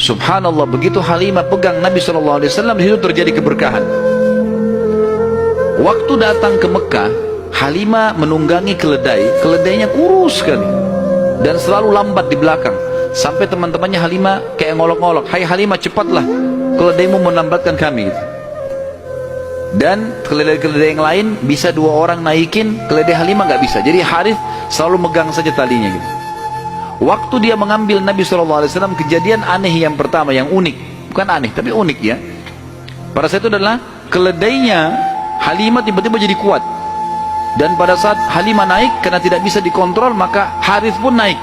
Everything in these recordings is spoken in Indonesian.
Subhanallah, begitu Halimah pegang Nabi SAW, di situ terjadi keberkahan. Waktu datang ke Mekah, Halimah menunggangi keledai, keledainya kurus sekali dan selalu lambat di belakang, sampai teman-temannya Halimah kayak ngolok-ngolok, "Hai Halimah, cepatlah, keledaimu melambatkan kami." Dan keledai-keledai yang lain bisa 2 orang naikin, keledai Halimah nggak bisa. Jadi Harith selalu megang saja talinya gitu. Waktu dia mengambil Nabi SAW, kejadian aneh yang pertama, yang unik, bukan aneh tapi unik ya, pada saat itu adalah keledainya Halimah tiba-tiba jadi kuat, dan pada saat Halimah naik karena tidak bisa dikontrol, maka Harith pun naik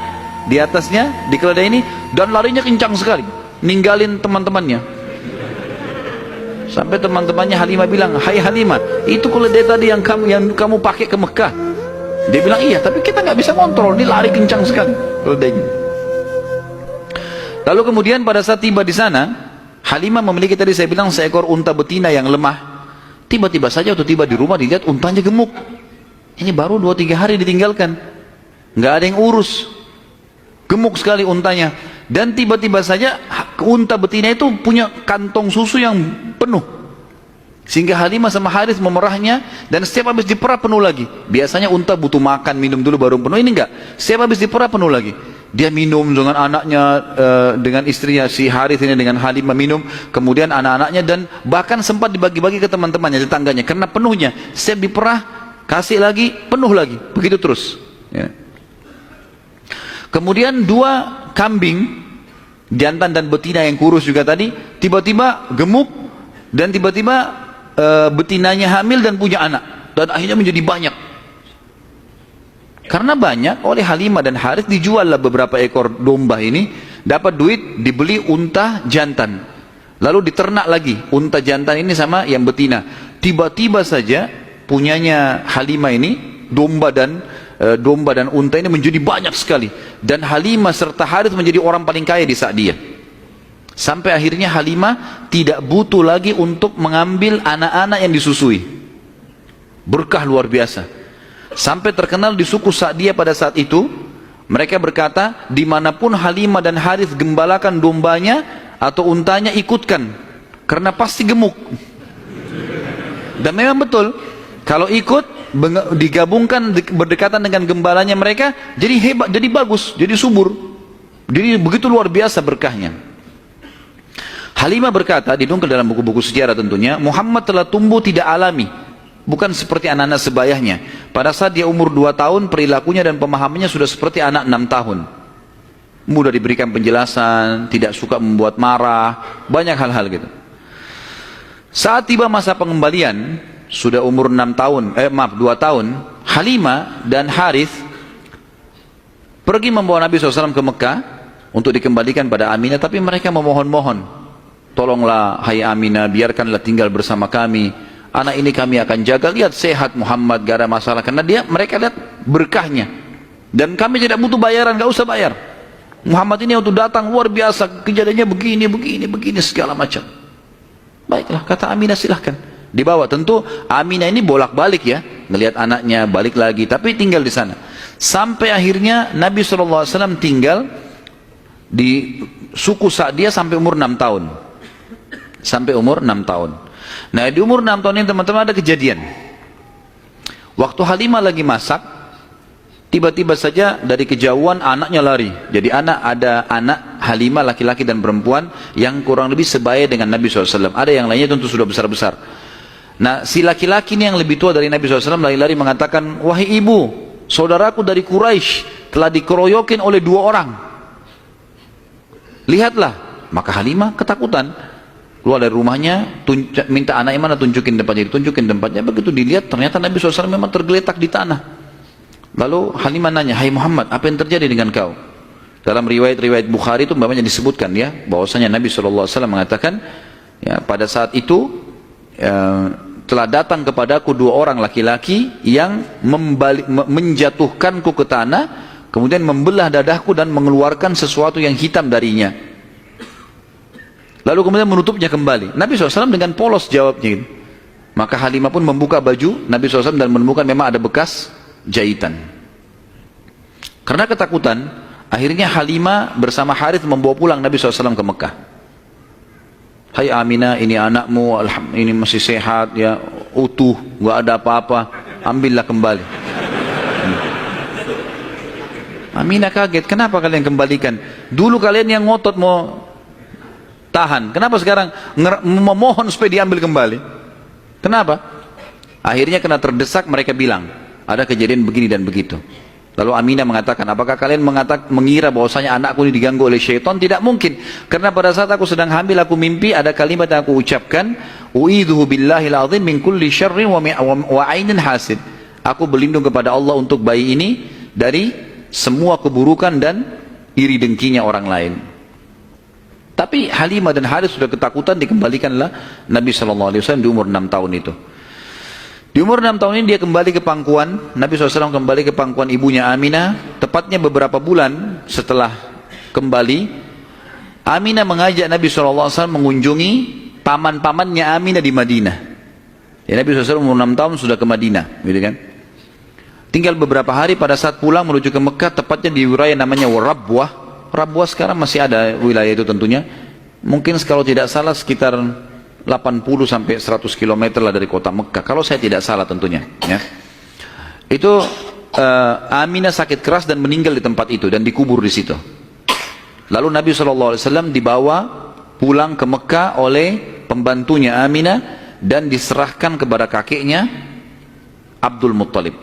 di atasnya, di keledai ini, dan larinya kencang sekali, ninggalin teman-temannya. Sampai teman-temannya Halimah bilang, "Hai Halimah, itu keledai tadi yang kamu pakai ke Mekah." Dia bilang, "Iya, tapi kita nggak bisa kontrol, ini lari kencang sekali keledainya." Lalu kemudian pada saat tiba di sana, Halimah memiliki tadi saya bilang seekor unta betina yang lemah. Tiba-tiba saja waktu tiba di rumah dilihat untanya gemuk. Ini baru 2-3 hari ditinggalkan, nggak ada yang urus, gemuk sekali untanya. Dan tiba-tiba saja unta betina itu punya kantong susu yang penuh, sehingga Halimah sama Harith memerahnya, dan setiap habis diperah penuh lagi. Biasanya unta butuh makan, minum dulu baru penuh, ini enggak, setiap habis diperah penuh lagi. Dia minum dengan anaknya, dengan istrinya si Harith ini, dengan Halimah minum, kemudian anak-anaknya, dan bahkan sempat dibagi-bagi ke teman-temannya, tetangganya, karena penuhnya. Setiap diperah kasih lagi, penuh lagi, begitu terus ya. Kemudian 2 kambing, jantan dan betina yang kurus juga tadi, tiba-tiba gemuk, dan tiba-tiba betinanya hamil dan punya anak, dan akhirnya menjadi banyak. Karena banyak, oleh Halimah dan Harith dijuallah beberapa ekor domba ini, dapat duit, dibeli unta jantan, lalu diternak lagi unta jantan ini sama yang betina. Tiba-tiba saja punyanya Halimah ini, domba dan unta ini menjadi banyak sekali, dan Halimah serta Harith menjadi orang paling kaya di saat dia. Sampai akhirnya Halimah tidak butuh lagi untuk mengambil anak-anak yang disusui. Berkah luar biasa. Sampai terkenal di suku Sa'diyah pada saat itu, mereka berkata, dimanapun Halimah dan Harith gembalakan dombanya atau untanya, ikutkan, karena pasti gemuk. Dan memang betul, kalau ikut digabungkan berdekatan dengan gembalanya mereka, jadi hebat, jadi bagus, jadi subur, jadi begitu luar biasa berkahnya. Halimah berkata, dinukil dalam buku-buku sejarah tentunya, Muhammad telah tumbuh tidak alami, bukan seperti anak-anak sebayahnya. Pada saat dia umur 2 tahun, perilakunya dan pemahamannya sudah seperti anak 6 tahun. Mudah diberikan penjelasan, tidak suka membuat marah, banyak hal-hal gitu. Saat tiba masa pengembalian, sudah umur 2 tahun, Halimah dan Harith pergi membawa Nabi SAW ke Mekah untuk dikembalikan pada Aminah, tapi mereka memohon-mohon, "Tolonglah hai Aminah, biarkanlah tinggal bersama kami. Anak ini kami akan jaga, lihat sehat Muhammad, gak ada masalah." Karena mereka lihat berkahnya, dan kami tidak butuh bayaran, gak usah bayar. Muhammad ini waktu datang luar biasa, kejadiannya begini segala macam. Baiklah, kata Aminah, silahkan dibawa. Tentu Aminah ini bolak-balik ya, ngelihat anaknya, balik lagi, tapi tinggal di sana. Sampai akhirnya Nabi SAW tinggal di suku Sa'diyah sampai umur 6 tahun. Sampai umur 6 tahun. Nah, di umur 6 tahun ini teman-teman ada kejadian. Waktu Halimah lagi masak, tiba-tiba saja dari kejauhan anaknya lari. Jadi ada anak Halimah laki-laki dan perempuan yang kurang lebih sebaya dengan Nabi SAW. Ada yang lainnya tentu sudah besar-besar. Nah, si laki-laki ini yang lebih tua dari Nabi SAW lari-lari mengatakan, "Wahai ibu, saudaraku dari Quraisy telah dikeroyokin oleh 2 orang. Lihatlah." Maka Halimah ketakutan, keluar dari rumahnya, minta anaknya mana, tunjukin tempatnya, ditunjukin tempatnya. Begitu dilihat, ternyata Nabi SAW memang tergeletak di tanah. Lalu Halimah nanya, "Hai Muhammad, apa yang terjadi dengan kau?" Dalam riwayat-riwayat Bukhari itu memangnya disebutkan ya, bahwasanya Nabi SAW mengatakan, ya, pada saat itu telah datang kepadaku 2 orang laki-laki yang menjatuhkanku ke tanah, kemudian membelah dadahku dan mengeluarkan sesuatu yang hitam darinya. Lalu kemudian menutupnya kembali. Nabi SAW dengan polos jawabnya. Maka Halimah pun membuka baju Nabi SAW dan menemukan memang ada bekas jahitan. Karena ketakutan, akhirnya Halimah bersama Harith membawa pulang Nabi SAW ke Mekah. Hai Aminah, ini anakmu, ini masih sehat, ya, utuh, nggak ada apa-apa, ambillah kembali. Aminah kaget, kenapa kalian kembalikan? Dulu kalian yang ngotot mau tahan, kenapa sekarang memohon supaya diambil kembali? Kenapa? Akhirnya kena terdesak, mereka bilang, ada kejadian begini dan begitu. Lalu Aminah mengatakan, apakah kalian mengira bahwasanya anakku ini diganggu oleh syaitan? Tidak mungkin, karena pada saat aku sedang hamil, aku mimpi ada kalimat yang aku ucapkan, u'idhuhu billahil azim min kulli syarrin wa ainin hasid. Aku berlindung kepada Allah untuk bayi ini dari semua keburukan dan iri dengkinya orang lain. Tapi Halimah dan Harith sudah ketakutan, dikembalikanlah Nabi SAW di umur 6 tahun itu. Di umur 6 tahun ini dia kembali ke pangkuan, Nabi SAW kembali ke pangkuan ibunya Aminah. Tepatnya beberapa bulan setelah kembali, Aminah mengajak Nabi SAW mengunjungi paman-pamannya Aminah di Madinah. Ya, Nabi SAW umur 6 tahun sudah ke Madinah, gitu kan? Tinggal beberapa hari, pada saat pulang menuju ke Mekah, tepatnya di wilayah namanya Rabwah. Rabwah sekarang masih ada wilayah itu tentunya. Mungkin kalau tidak salah sekitar 80 sampai 100 km lah dari kota Mekah. Kalau saya tidak salah tentunya. Ya. Itu Aminah sakit keras dan meninggal di tempat itu dan dikubur di situ. Lalu Nabi SAW dibawa pulang ke Mekah oleh pembantunya Aminah dan diserahkan kepada kakeknya Abdul Muttalib.